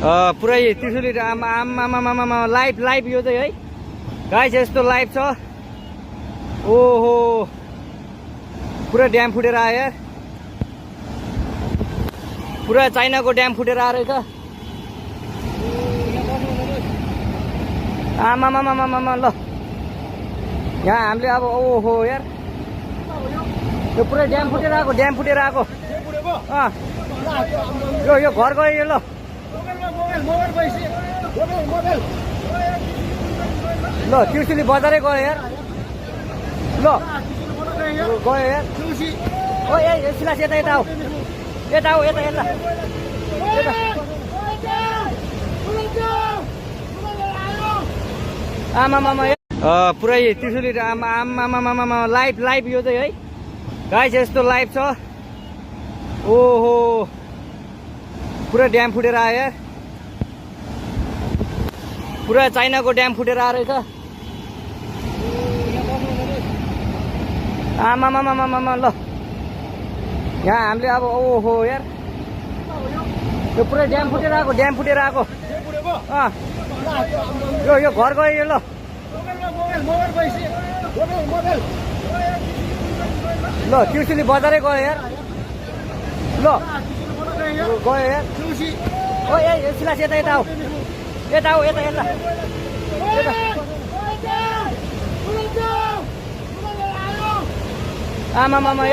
पुरै त्रिशुली आमा live live यो चाहिँ है गाइस यस्तो लाइभ छ। ओहो पुरा ड्याम फुटेर आयो यार, पुरा चाइनाको ड्याम फुटेर आएर रहेछ। आमामामामामा ल यहाँ हामीले अब ओहो यार यो पुरै ड्याम फुटेर आएको यो घर गयो यो। ल ल त्रिशुली बजारै गयो यार। ल गयो यार ओ ए सिलास यता यता आऊ यता आमामामा पुरै त्रिशुली आमामामा लाइभ लाइभ यो चाहिँ है गाइस यस्तो लाइभ छ। ओहो पुरा ड्याम फुटेर आयो यार, पुरा चाइनाको ड्याम फुटेर आएर रहेछ। आमामामामामा ल यहाँ हामीले अब ओहो यार यो पुरै ड्याम फुटेर आएको यो घर गयो यो। ल ल त्रिशुली बजारै गयो यार। ल गयो यार ओ ए सिलास यता यता आऊ यता आमामामा